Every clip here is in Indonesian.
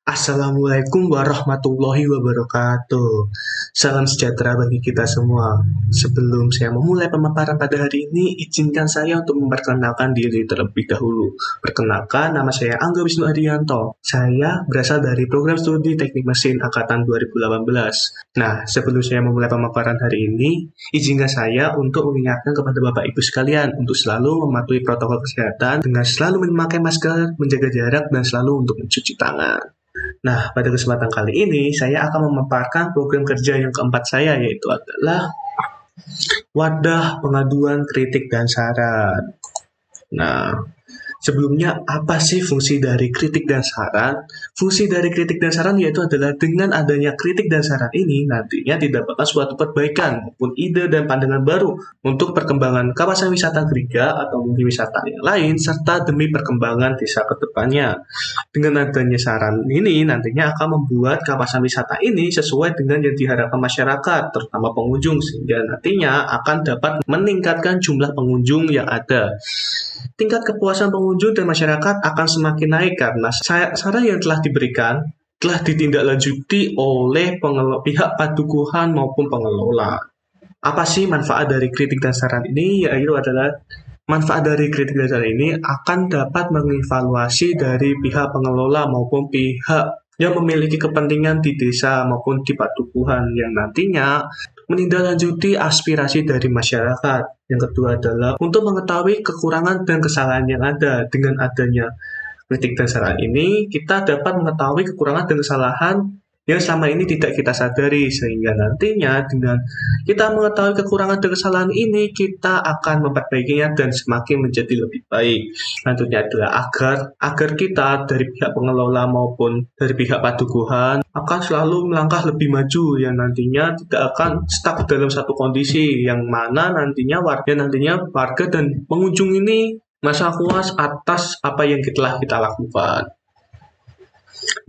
Assalamualaikum warahmatullahi wabarakatuh. Salam sejahtera bagi kita semua. Sebelum saya memulai pemaparan pada hari ini, izinkan saya untuk memperkenalkan diri terlebih dahulu. Perkenalkan, nama saya Angga Wisnu Adianto. Saya berasal dari program studi Teknik Mesin Angkatan 2018. Nah, sebelum saya memulai pemaparan hari ini, izinkan saya untuk mengingatkan kepada Bapak Ibu sekalian untuk selalu mematuhi protokol kesehatan dengan selalu memakai masker, menjaga jarak, dan selalu untuk mencuci tangan. Nah, pada kesempatan kali ini, saya akan memaparkan program kerja yang keempat saya, yaitu adalah Wadah Pengaduan Kritik dan Saran. Nah, sebelumnya, apa sih fungsi dari kritik dan saran? Fungsi dari kritik dan saran yaitu adalah dengan adanya kritik dan saran ini nantinya didapatkan suatu perbaikan maupun ide dan pandangan baru untuk perkembangan kawasan wisata Griga atau mungkin wisata yang lain serta demi perkembangan desa ke depannya. Dengan adanya saran ini nantinya akan membuat kawasan wisata ini sesuai dengan yang diharapkan masyarakat, terutama pengunjung, sehingga nantinya akan dapat meningkatkan jumlah pengunjung yang ada. Tingkat kepuasan pengunjung dan masyarakat akan semakin naik karena saran yang telah diberikan telah ditindaklanjuti oleh pihak padukuhan maupun pengelola. Apa sih manfaat dari kritik dan saran ini? Yaitu adalah manfaat dari kritik dan saran ini akan dapat mengevaluasi dari pihak pengelola maupun pihak yang memiliki kepentingan di desa maupun di padukuhan yang nantinya menindaklanjuti aspirasi dari masyarakat. Yang kedua adalah untuk mengetahui kekurangan dan kesalahan yang ada. Dengan adanya kritik dan saran ini, kita dapat mengetahui kekurangan dan kesalahan yang selama ini tidak kita sadari, sehingga nantinya dengan kita mengetahui kekurangan dan kesalahan ini, kita akan memperbaikinya dan semakin menjadi lebih baik. Selanjutnya adalah agar kita dari pihak pengelola maupun dari pihak padukuhan akan selalu melangkah lebih maju, yang nantinya tidak akan stuck dalam satu kondisi yang mana nantinya warga dan pengunjung ini merasa puas atas apa yang telah kita lakukan.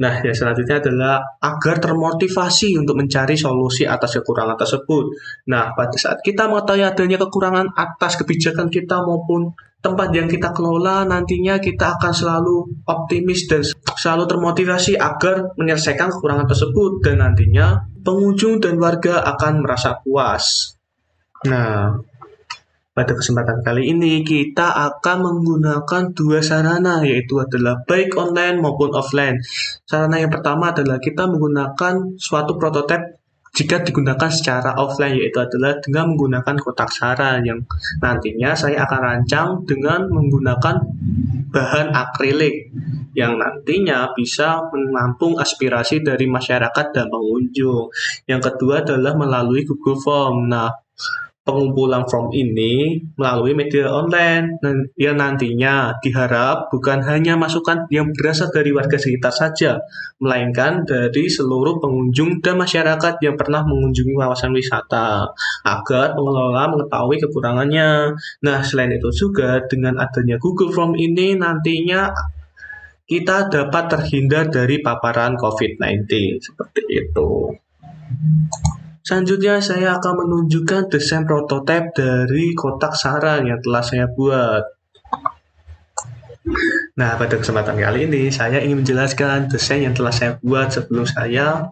Nah, yang selanjutnya adalah agar termotivasi untuk mencari solusi atas kekurangan tersebut. Nah, pada saat kita mengetahui adanya kekurangan atas kebijakan kita maupun tempat yang kita kelola, nantinya kita akan selalu optimis dan selalu termotivasi agar menyelesaikan kekurangan tersebut, dan nantinya pengunjung dan warga akan merasa puas. Nah, pada kesempatan kali ini kita akan menggunakan dua sarana, yaitu adalah baik online maupun offline. Sarana yang pertama adalah kita menggunakan suatu prototipe jika digunakan secara offline, yaitu adalah dengan menggunakan kotak saran yang nantinya saya akan rancang dengan menggunakan bahan akrilik yang nantinya bisa menampung aspirasi dari masyarakat dan pengunjung. Yang kedua adalah melalui Google Form. Nah, pengumpulan form ini melalui media online yang nantinya diharap bukan hanya masukan yang berasal dari warga sekitar saja, melainkan dari seluruh pengunjung dan masyarakat yang pernah mengunjungi kawasan wisata, agar pengelola mengetahui kekurangannya. Nah, selain itu juga dengan adanya Google Form ini nantinya kita dapat terhindar dari paparan COVID-19, seperti itu. Selanjutnya saya akan menunjukkan desain prototipe dari kotak saran yang telah saya buat. Nah, pada kesempatan kali ini saya ingin menjelaskan desain yang telah saya buat sebelum saya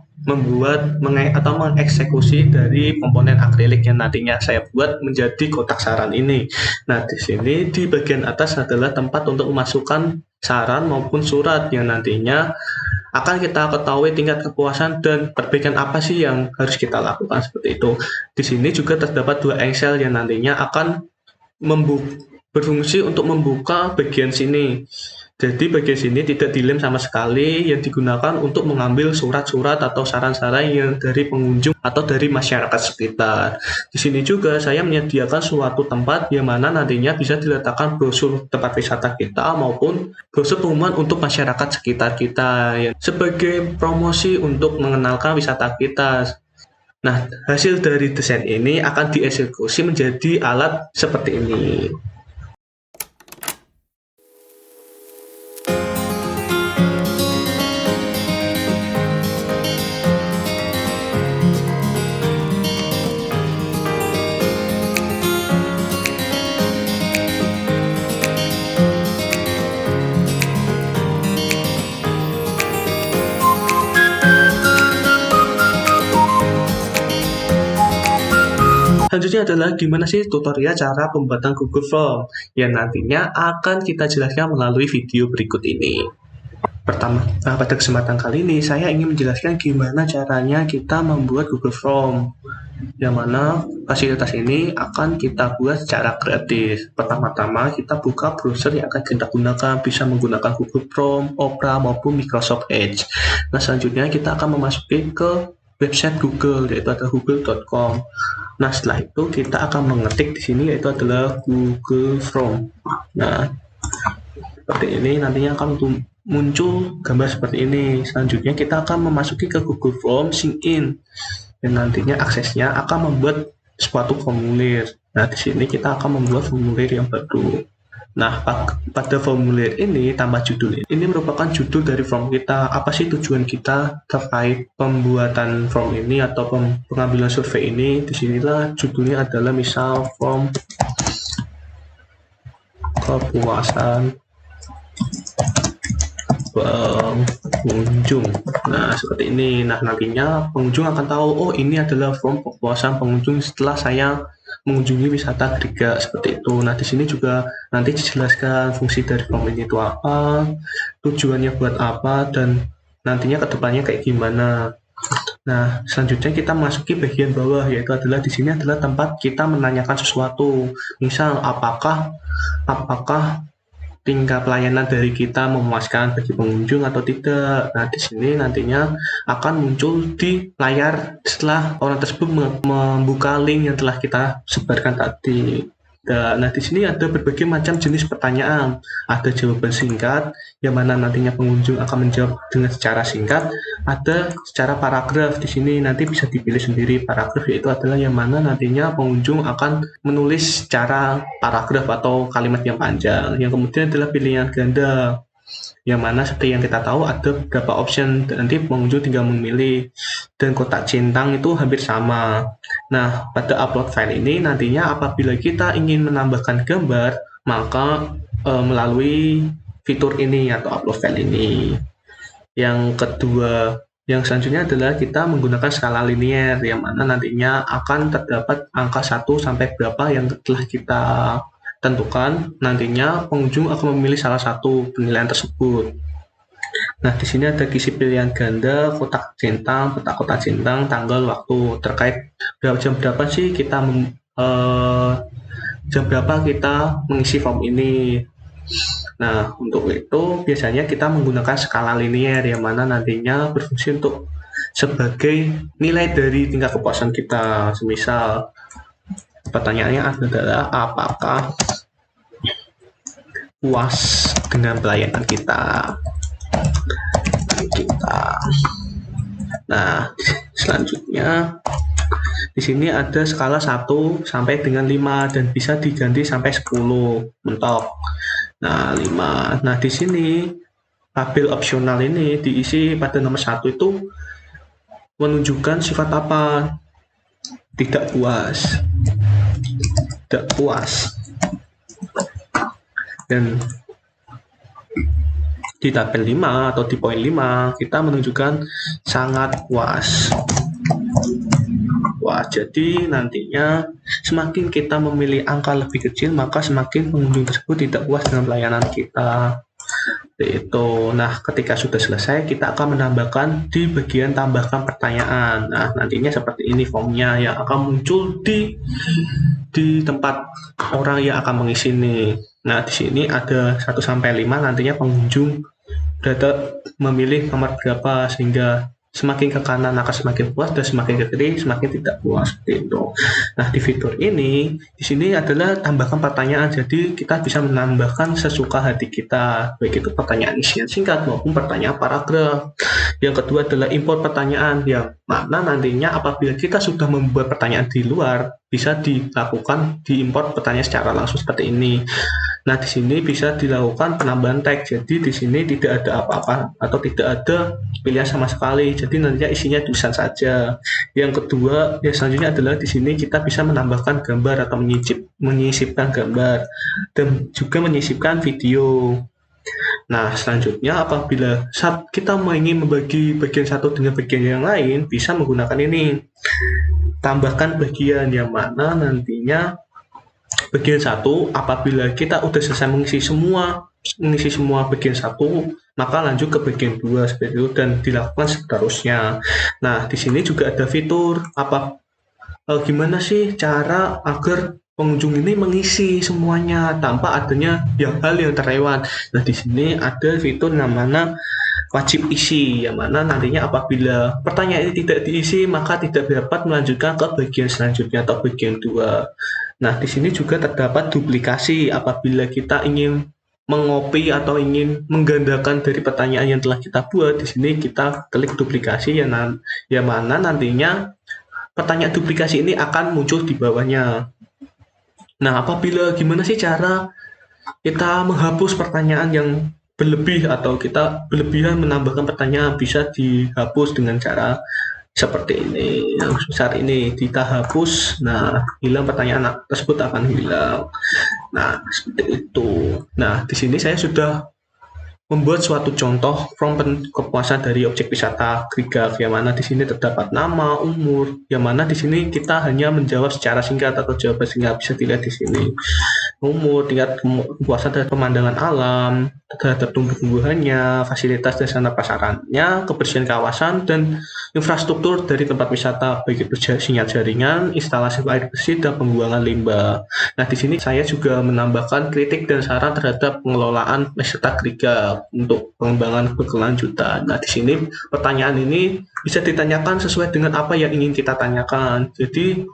mengeksekusi dari komponen akrilik yang nantinya saya buat menjadi kotak saran ini. Nah, di sini di bagian atas adalah tempat untuk memasukkan saran maupun surat yang nantinya akan kita ketahui tingkat kepuasan dan perbaikan apa sih yang harus kita lakukan, seperti itu. Di sini juga terdapat dua Excel yang nantinya akan berfungsi untuk membuka bagian sini. Jadi bagian sini tidak dilem sama sekali, yang digunakan untuk mengambil surat-surat atau saran-saran yang dari pengunjung atau dari masyarakat sekitar. Di sini juga saya menyediakan suatu tempat yang mana nantinya bisa diletakkan brosur tempat wisata kita maupun brosur pengumuman untuk masyarakat sekitar kita sebagai promosi untuk mengenalkan wisata kita. Nah, hasil dari desain ini akan dieksekusi menjadi alat seperti ini. selanjutnya adalah gimana sih tutorial cara pembuatan Google Form yang nantinya akan kita jelaskan melalui video berikut ini. Pertama, pada kesempatan kali ini saya ingin menjelaskan gimana caranya kita membuat Google Form, yang mana fasilitas ini akan kita buat secara gratis. Pertama-tama kita buka browser yang akan kita gunakan, bisa menggunakan Google Chrome, Opera maupun Microsoft Edge. Nah, selanjutnya kita akan memasuki ke website Google, yaitu ada google.com. Nah, setelah itu kita akan mengetik di sini yaitu adalah Google Form. Nah, seperti ini nantinya akan muncul gambar seperti ini. Selanjutnya kita akan memasuki ke Google Form sign in, dan nantinya aksesnya akan membuat suatu formulir. Nah, di sini kita akan membuat formulir yang baru. Nah, pada formulir ini tambah judul. Ini merupakan judul dari form kita. Apa sih tujuan kita terkait pembuatan form ini atau pengambilan survei ini? Disinilah judulnya adalah misal form kepuasan pengunjung. Nah, seperti ini. Nah, nantinya pengunjung akan tahu, oh ini adalah form kepuasan pengunjung setelah saya mengunjungi wisata Griga, seperti itu. Nah, di sini juga nanti dijelaskan fungsi dari form ini itu apa, tujuannya buat apa, dan nantinya kedepannya kayak gimana. Nah, selanjutnya kita masuki bagian bawah, yaitu adalah di sini adalah tempat kita menanyakan sesuatu. Misal, apakah tingkat pelayanan dari kita memuaskan bagi pengunjung atau tidak. Nah, di sini nantinya akan muncul di layar setelah orang tersebut membuka link yang telah kita sebarkan tadi. Nah, di sini ada berbagai macam jenis pertanyaan. Ada jawaban singkat, yang mana nantinya pengunjung akan menjawab dengan secara singkat. Ada secara paragraf. Di sini nanti bisa dipilih sendiri paragraf, yaitu adalah yang mana nantinya pengunjung akan menulis secara paragraf atau kalimat yang panjang. Yang kemudian adalah pilihan ganda, yang mana seperti yang kita tahu ada beberapa option, nanti pengunjung tinggal memilih, dan kotak centang itu hampir sama. Nah, pada upload file ini nantinya apabila kita ingin menambahkan gambar, maka melalui fitur ini atau upload file ini. Yang kedua, yang selanjutnya adalah kita menggunakan skala linear, yang mana nantinya akan terdapat angka 1 sampai berapa yang telah kita tentukan. Nantinya pengunjung akan memilih salah satu penilaian tersebut. Nah, di sini ada kisi pilihan ganda, kotak centang, peta kotak centang, tanggal, waktu, terkait jam berapa sih kita mengisi form ini. Nah, untuk itu biasanya kita menggunakan skala linear, yang mana nantinya berfungsi untuk sebagai nilai dari tingkat kepuasan kita. Semisal pertanyaannya adalah apakah puas dengan pelayanan kita. Nah, selanjutnya di sini ada skala 1 sampai dengan 5 dan bisa diganti sampai 10 mentok. Nah, 5. Nah, di sini tabel opsional ini diisi pada nomor 1 itu menunjukkan sifat apa? Tidak puas. Dan di tabel 5 atau di poin 5 kita menunjukkan sangat puas. Jadi nantinya semakin kita memilih angka lebih kecil, maka semakin pengunjung tersebut tidak puas dengan pelayanan kita. Itu. Nah, ketika sudah selesai, kita akan menambahkan di bagian tambahkan pertanyaan. Nah, nantinya seperti ini formnya yang akan muncul di tempat orang yang akan mengisi ini. Nah, di sini ada 1 sampai 5, nantinya pengunjung berada memilih nomor berapa, sehingga semakin ke kanan akan semakin puas dan semakin ke kiri semakin tidak puas, seperti itu. Nah, di fitur ini di sini adalah tambahkan pertanyaan, jadi kita bisa menambahkan sesuka hati kita, baik itu pertanyaan isian singkat maupun pertanyaan paragraf. Yang kedua adalah import pertanyaan, yang mana nantinya apabila kita sudah membuat pertanyaan di luar, bisa dilakukan diimport pertanyaan secara langsung seperti ini. Nah, di sini bisa dilakukan penambahan teks. Jadi di sini tidak ada apa-apa atau tidak ada pilihan sama sekali. Jadi nantinya isinya tulisan saja. Yang kedua, yang selanjutnya adalah di sini kita bisa menambahkan gambar atau menyisipkan gambar dan juga menyisipkan video. Nah, selanjutnya apabila saat kita ingin membagi bagian satu dengan bagian yang lain, bisa menggunakan ini. tambahkan bagian yang mana nantinya bagian 1 apabila kita udah selesai mengisi semua bagian 1, maka lanjut ke bagian 2 seperti itu dan dilakukan seterusnya. Nah, di sini juga ada fitur gimana sih cara agar pengunjung ini mengisi semuanya tanpa adanya hal yang terlewat. Nah, di sini ada fitur namanya wajib isi, yang mana nantinya apabila pertanyaan ini tidak diisi, maka tidak dapat melanjutkan ke bagian selanjutnya atau bagian 2. Nah, di sini juga terdapat duplikasi apabila kita ingin mengopi atau ingin menggandakan dari pertanyaan yang telah kita buat. Di sini kita klik duplikasi yang mana nantinya pertanyaan duplikasi ini akan muncul di bawahnya. Nah, apabila gimana sih cara kita menghapus pertanyaan yang berlebih atau kita berlebihan menambahkan pertanyaan, bisa dihapus dengan cara seperti ini. Yang besar ini kita hapus, nah hilang, pertanyaan tersebut akan hilang. Nah, seperti itu. Nah, di sini saya sudah membuat suatu contoh form kepuasan dari objek wisata Krigak, yang mana di sini terdapat nama, umur, yang mana di sini kita hanya menjawab secara singkat atau jawaban singkat. Bisa dilihat di sini. Umur, tingkat kepuasan terhadap pemandangan alam, terhadap tumbuh-tumbuhannya, fasilitas dan sarana prasarannya, kebersihan kawasan dan infrastruktur dari tempat wisata, baik itu sinyal jaringan, instalasi air bersih dan pembuangan limbah. Nah, di sini saya juga menambahkan kritik dan saran terhadap pengelolaan wisata Krigak untuk pengembangan berkelanjutan. Nah, di sini pertanyaan ini bisa ditanyakan sesuai dengan apa yang ingin kita tanyakan. Jadi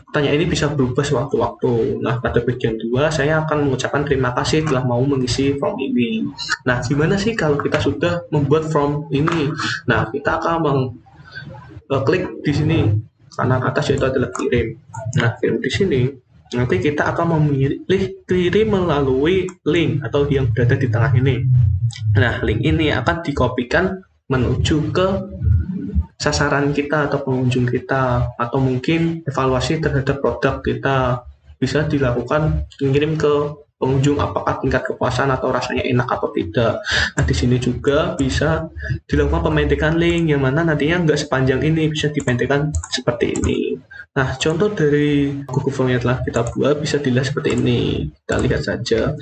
pertanyaan ini bisa berubah sewaktu-waktu. Nah, pada bagian 2 saya akan mengucapkan terima kasih telah mau mengisi form ini. Nah, gimana sih kalau kita sudah membuat form ini? Nah, kita akan klik di sini kanan atas, yaitu adalah kirim. Nah, kirim di sini. Nanti kita akan memilih kirim melalui link atau yang berada di tengah ini. Nah, link ini akan dikopikan menuju ke sasaran kita atau pengunjung kita, atau mungkin evaluasi terhadap produk kita bisa dilakukan mengirim ke pengunjung apakah tingkat kepuasan atau rasanya enak atau tidak. Nah, di sini juga bisa dilakukan pemendekan link, yang mana nantinya nggak sepanjang ini, bisa dipendekkan seperti ini. Nah, contoh dari Google Form yang telah kita buat bisa dilihat seperti ini. Kita lihat saja.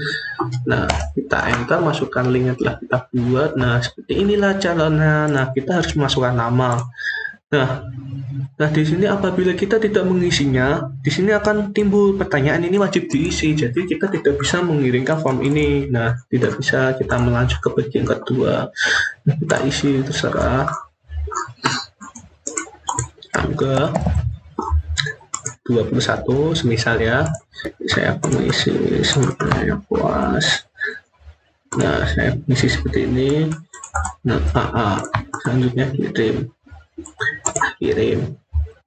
Nah, kita enter, masukkan link yang telah kita buat. Nah, seperti inilah caranya. Nah, kita harus masukkan nama. Nah, di sini apabila kita tidak mengisinya, di sini akan timbul pertanyaan ini wajib diisi. Jadi kita tidak bisa mengirimkan form ini. Nah, tidak bisa kita melanjut ke bagian kedua. Nah, kita isi terserah. Tanggal 21 semisal ya. Saya akan mengisi semuanya puas. Nah, saya mengisi seperti ini. Nah, selanjutnya kirim.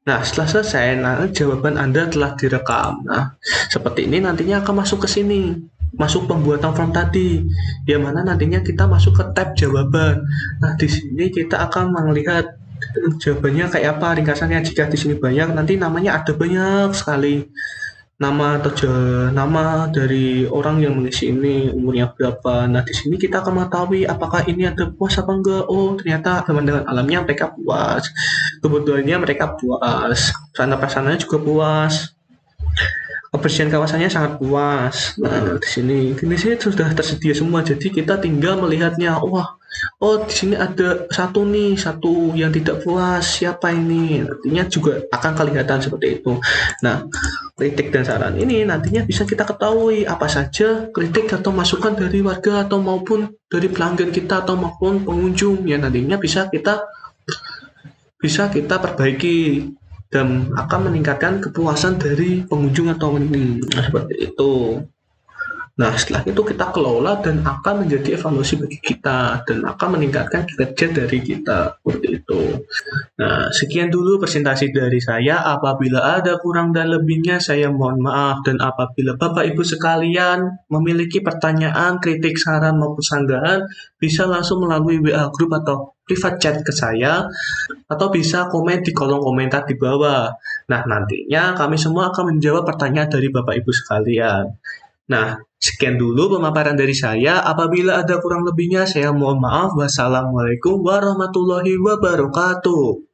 Nah, setelah selesai, jawaban Anda telah direkam. Nah, seperti ini nantinya akan masuk ke sini, masuk pembuatan form tadi, yang mana nantinya kita masuk ke tab jawaban. Nah, di sini kita akan melihat jawabannya kayak apa, ringkasannya. Jika di sini banyak, nanti namanya ada banyak sekali nama dari orang yang mengisi ini, umurnya berapa. Nah, di sini kita akan mengetahui apakah ini ada puas apa enggak. Oh, ternyata pemandangan alamnya mereka puas, kebutuhannya mereka puas, sarana prasarananya juga puas, kebersihan kawasannya sangat puas. Nah, di sini sudah tersedia semua. Jadi kita tinggal melihatnya. Oh, di sini ada satu yang tidak puas. Siapa ini? Nantinya juga akan kelihatan seperti itu. Nah, kritik dan saran ini nantinya bisa kita ketahui apa saja kritik atau masukan dari warga atau maupun dari pelanggan kita atau maupun pengunjung yang nantinya bisa kita perbaiki dan akan meningkatkan kepuasan dari pengunjung atau ini. Nah, seperti itu. Nah, setelah itu kita kelola dan akan menjadi evaluasi bagi kita dan akan meningkatkan kinerja dari kita. Seperti itu. Nah, sekian dulu presentasi dari saya. Apabila ada kurang dan lebihnya, saya mohon maaf. Dan apabila Bapak Ibu sekalian memiliki pertanyaan, kritik, saran, maupun sanggahan, bisa langsung melalui WA Group atau private chat ke saya, atau bisa komen di kolom komentar di bawah. Nah, nantinya kami semua akan menjawab pertanyaan dari Bapak Ibu sekalian. Nah, sekian dulu pemaparan dari saya. Apabila ada kurang lebihnya, saya mohon maaf. Wassalamualaikum warahmatullahi wabarakatuh.